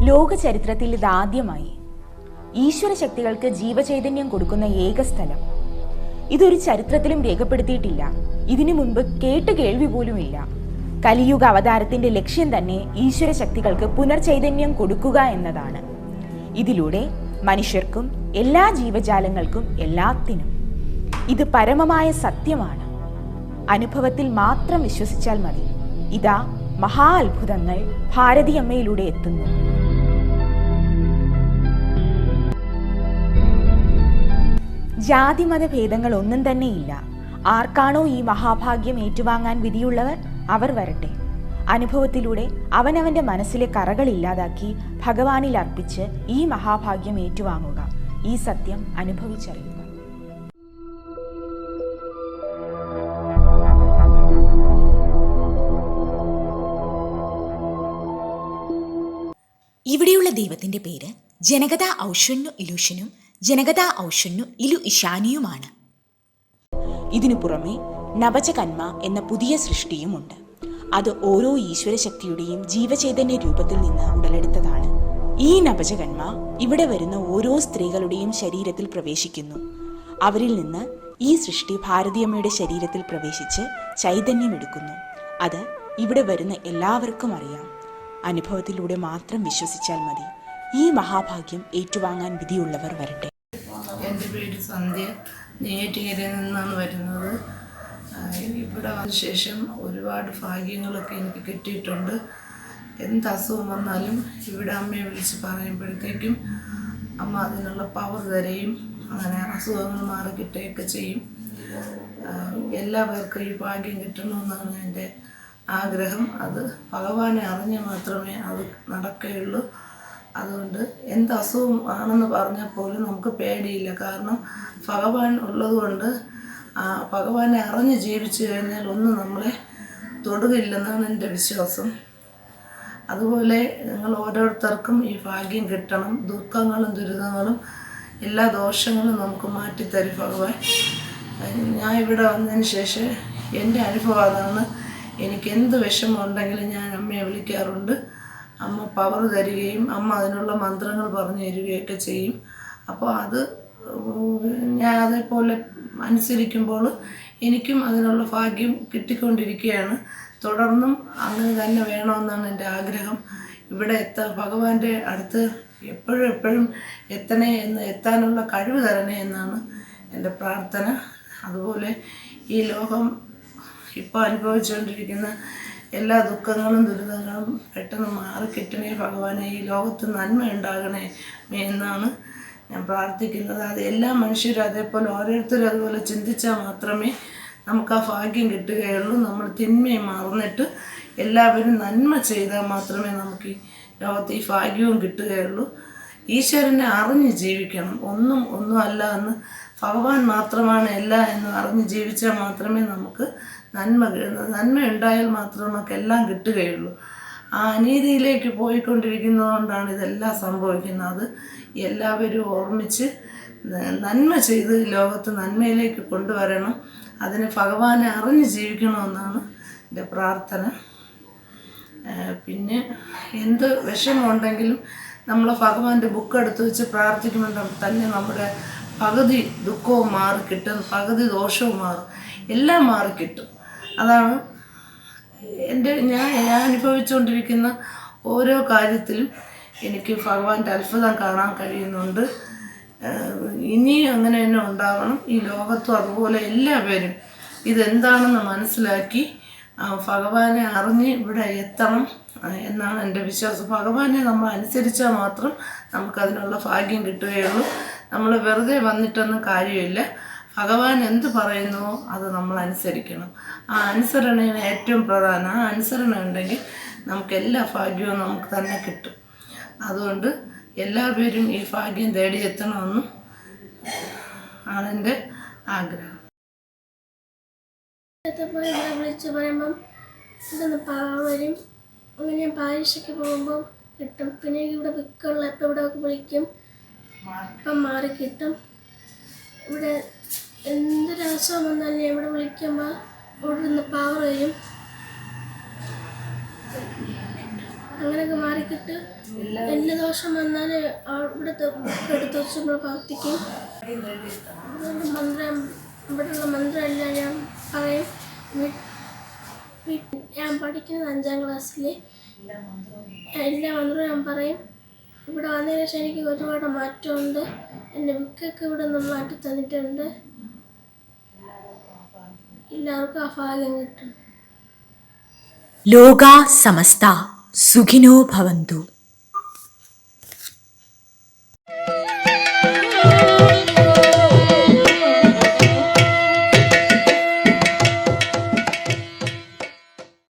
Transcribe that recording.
ലോക ചരിത്രത്തിൽ ഇതാദ്യമായി ഈശ്വര ശക്തികൾക്ക് ജീവചൈതന്യം കൊടുക്കുന്ന ഏക സ്ഥലം. ഇതൊരു ചരിത്രത്തിലും രേഖപ്പെടുത്തിയിട്ടില്ല. ഇതിനു മുൻപ് കേട്ട് കേൾവി പോലുമില്ല. കലിയുഗ അവതാരത്തിന്റെ ലക്ഷ്യം തന്നെ ഈശ്വര ശക്തികൾക്ക് പുനർചൈതന്യം കൊടുക്കുക എന്നതാണ്. ഇതിലൂടെ മനുഷ്യർക്കും എല്ലാ ജീവജാലങ്ങൾക്കും എല്ലാത്തിനും. ഇത് പരമമായ സത്യമാണ്. അനുഭവത്തിൽ മാത്രം വിശ്വസിച്ചാൽ മതി. ഇതാ മഹാ അത്ഭുതങ്ങൾ ഭാരതിയമ്മയിലൂടെ എത്തുന്നു. ജാതിമത ഭേദങ്ങൾ ഒന്നും തന്നെയില്ല. ആർക്കാണോ ഈ മഹാഭാഗ്യം ഏറ്റുവാങ്ങാൻ വിധിയുള്ളവർ അവർ വരട്ടെ. അനുഭവത്തിലൂടെ അവനവന്റെ മനസ്സിലെ കറകൾ ഇല്ലാതാക്കി ഭഗവാനിൽ അർപ്പിച്ച് ഈ മഹാഭാഗ്യം ഏറ്റുവാങ്ങുക. ഈ സത്യം അനുഭവിച്ചറിയുക. ഇവിടെയുള്ള ദൈവത്തിന്റെ പേര് ജനകത ഔഷന്നു ഇലൂഷനും ജനകത ഔഷന്നു ഇലു ഇഷാനിയുമാണ്. ഇതിനു പുറമെ നവചകന്മ എന്ന പുതിയ സൃഷ്ടിയുമുണ്ട്. അത് ഓരോ ഈശ്വരശക്തിയുടെയും ജീവചൈതന്യ രൂപത്തിൽ നിന്ന് ഉടലെടുത്തതാണ്. ഈ നവചകന്മ ഇവിടെ വരുന്ന ഓരോ സ്ത്രീകളുടെയും ശരീരത്തിൽ പ്രവേശിക്കുന്നു. അവരിൽ നിന്ന് ഈ സൃഷ്ടി ഭാരതിയമ്മയുടെ ശരീരത്തിൽ പ്രവേശിച്ച് ചൈതന്യമെടുക്കുന്നു. അത് ഇവിടെ വരുന്ന എല്ലാവർക്കും അറിയാം. അനുഭവത്തിലൂടെ മാത്രം വിശ്വസിച്ചാൽ മതി. ഈ മഹാഭാഗ്യം ഏറ്റുവാങ്ങാൻ വിധിയുള്ളവർ വരട്ടെ. എൻ്റെ പേര് സന്ധ്യ, നെയ്യാറ്റിൻകരയിൽ നിന്നാണ് വരുന്നത്. ഇവിടെ വന്ന ശേഷം ഒരുപാട് ഭാഗ്യങ്ങളൊക്കെ എനിക്ക് കിട്ടിയിട്ടുണ്ട്. എന്ത് അസുഖം വന്നാലും ഇവിടെ അമ്മയെ വിളിച്ച് പറയുമ്പോഴത്തേക്കും അമ്മ അതിനുള്ള പവർ തരുകയും അങ്ങനെ അസുഖങ്ങൾ മാറി കിട്ടുകയൊക്കെ ചെയ്യും. എല്ലാവർക്കും ഈ ഭാഗ്യം കിട്ടണമെന്നാണ് എൻ്റെ ആഗ്രഹം. അത് ഭഗവാനെ അറിഞ്ഞ് മാത്രമേ അത് നടക്കുകയുള്ളൂ. അതുകൊണ്ട് എന്ത് അസുഖം ആണെന്ന് പറഞ്ഞാൽ പോലും നമുക്ക് പേടിയില്ല. കാരണം ഭഗവാൻ ഉള്ളതുകൊണ്ട് ഭഗവാനെ അറിഞ്ഞ് ജീവിച്ചു കഴിഞ്ഞാൽ ഒന്നും നമ്മളെ തൊടുകയില്ലെന്നാണ് എൻ്റെ വിശ്വാസം. അതുപോലെ നിങ്ങൾ ഓരോരുത്തർക്കും ഈ ഭാഗ്യം കിട്ടണം. ദുഃഖങ്ങളും ദുരിതങ്ങളും എല്ലാ ദോഷങ്ങളും നമുക്ക് മാറ്റിത്തരും ഭഗവാൻ. ഞാൻ ഇവിടെ വന്നതിന് ശേഷം എൻ്റെ അനുഭവം അതാണ്. എനിക്ക് എന്ത് വിഷമമുണ്ടെങ്കിലും ഞാൻ അമ്മയെ വിളിക്കാറുണ്ട്. അമ്മ പവർ തരികയും അമ്മ അതിനുള്ള മന്ത്രങ്ങൾ പറഞ്ഞു തരികയൊക്കെ ചെയ്യും. അപ്പോൾ അത് ഞാൻ അതേപോലെ അനുസരിക്കുമ്പോൾ എനിക്കും അതിനുള്ള ഭാഗ്യം കിട്ടിക്കൊണ്ടിരിക്കുകയാണ്. തുടർന്നും അങ്ങനെ തന്നെ വേണമെന്നാണ് എൻ്റെ ആഗ്രഹം. ഇവിടെ ഭഗവാന്റെ അടുത്ത് എപ്പോഴും എത്താനുള്ള കഴിവ് തരണേ എന്നാണ് എൻ്റെ പ്രാർത്ഥന. അതുപോലെ ഈ ലോകം ഇപ്പോൾ അനുഭവിച്ചുകൊണ്ടിരിക്കുന്ന എല്ലാ ദുഃഖങ്ങളും ദുരിതങ്ങളും പെട്ടെന്ന് മാറിക്കിട്ടണേ ഭഗവാനെ. ഈ ലോകത്ത് നന്മ ഉണ്ടാകണേ എന്നാണ് ഞാൻ പ്രാർത്ഥിക്കുന്നത്. അത് എല്ലാ മനുഷ്യരും അതേപോലെ ഓരോരുത്തരും അതുപോലെ ചിന്തിച്ചാൽ മാത്രമേ നമുക്ക് ആ ഭാഗ്യം കിട്ടുകയുള്ളൂ. നമ്മൾ തിന്മയെ മറന്നിട്ട് എല്ലാവരും നന്മ ചെയ്താൽ മാത്രമേ നമുക്ക് ഈ ലോകത്ത് ഈ ഭാഗ്യവും കിട്ടുകയുള്ളൂ. ഈശ്വരനെ അറിഞ്ഞ് ജീവിക്കണം. ഒന്നും അല്ല എന്ന് ഭഗവാൻ മാത്രമാണ് എല്ലാം എന്ന് അറിഞ്ഞ് ജീവിച്ചാൽ മാത്രമേ നമുക്ക് നന്മ ഉണ്ടായാൽ മാത്രമേ നമുക്ക് എല്ലാം കിട്ടുകയുള്ളൂ. ആ അനീതിയിലേക്ക് പോയിക്കൊണ്ടിരിക്കുന്നതുകൊണ്ടാണ് ഇതെല്ലാം സംഭവിക്കുന്നത്. അത് എല്ലാവരും ഓർമ്മിച്ച് നന്മ ചെയ്ത് ലോകത്ത് നന്മയിലേക്ക് കൊണ്ടുവരണം. അതിന് ഭഗവാനെ അറിഞ്ഞ് ജീവിക്കണമെന്നാണ് എൻ്റെ പ്രാർത്ഥന. പിന്നെ എന്ത് വിഷമമുണ്ടെങ്കിലും നമ്മൾ ഭഗവാന്റെ ബുക്ക് എടുത്ത് വെച്ച് പ്രാർത്ഥിക്കുമ്പോൾ തന്നെ നമ്മുടെ പകുതി ദുഃഖവും മാറിക്കിട്ടും, പകുതി ദോഷവും മാറും, എല്ലാം മാറിക്കിട്ടും. അതാണ് ഞാൻ അനുഭവിച്ചുകൊണ്ടിരിക്കുന്ന ഓരോ കാര്യത്തിലും എനിക്ക് ഭഗവാന്റെ അത്ഭുതം കാണാൻ കഴിയുന്നുണ്ട്. ഇനിയും അങ്ങനെ തന്നെ ഉണ്ടാവണം. ഈ ലോകത്തും അതുപോലെ എല്ലാവരും ഇതെന്താണെന്ന് മനസ്സിലാക്കി ഭഗവാനെ അറിഞ്ഞ് ഇവിടെ എത്തണം എന്നാണ് എൻ്റെ വിശ്വാസം. ഭഗവാനെ നമ്മൾ അനുസരിച്ചാൽ മാത്രം നമുക്കതിനുള്ള ഭാഗ്യം കിട്ടുകയുള്ളൂ. നമ്മൾ വെറുതെ വന്നിട്ടൊന്നും കാര്യമില്ല. ഭഗവാൻ എന്ത് പറയുന്നുവോ അത് നമ്മൾ അനുസരിക്കണം. ആ അനുസരണയാണ് ഏറ്റവും പ്രധാനം. ആ അനുസരണ ഉണ്ടെങ്കിൽ നമുക്ക് എല്ലാ ഭാഗ്യവും നമുക്ക് തന്നെ കിട്ടും. അതുകൊണ്ട് എല്ലാവരും ഈ ഭാഗ്യം തേടിയെത്തണമെന്നും ആണ് എൻ്റെ ആഗ്രഹം. വിളിച്ച് പറയുമ്പം ഇതൊന്ന് വരും. അങ്ങനെ ഞാൻ പരീക്ഷയ്ക്ക് പോകുമ്പോൾ കിട്ടും. പിന്നെ ഇവിടെ വിൽക്കുള്ള ഇപ്പം ഇവിടെ വിളിക്കും, ഇപ്പം മാറി കിട്ടും. ഇവിടെ എന്തൊരു അസുഖം വന്നാലും ഞാൻ ഇവിടെ വിളിക്കുമ്പോൾ ഇവിടെ നിന്ന് പവർ വരും. അങ്ങനെയൊക്കെ മാറിക്കിട്ട് എല്ലാ ദോഷം വന്നാലും ഇവിടുത്തെ എടുത്ത് വെച്ച് നമ്മൾ പ്രവർത്തിക്കും. മന്ത്രം ഇവിടെയുള്ള മന്ത്രമെല്ലാം ഞാൻ പറയും. ഞാൻ പഠിക്കുന്നത് 5ാം ക്ലാസ്സിൽ എല്ലാ മന്ത്രവും ഞാൻ പറയും. ഇവിടെ വന്നതിന് ശേഷം എനിക്ക് ഒരുപാട് മാറ്റമുണ്ട്. എൻ്റെ ബുക്കൊക്കെ ഇവിടെ നിന്ന് മാറ്റി തന്നിട്ടുണ്ട്. എല്ലാവർക്കും ആ ഭാഗ്യം കിട്ടും. ലോകാ സമസ്ത സുഖിനോ ഭവന്തു.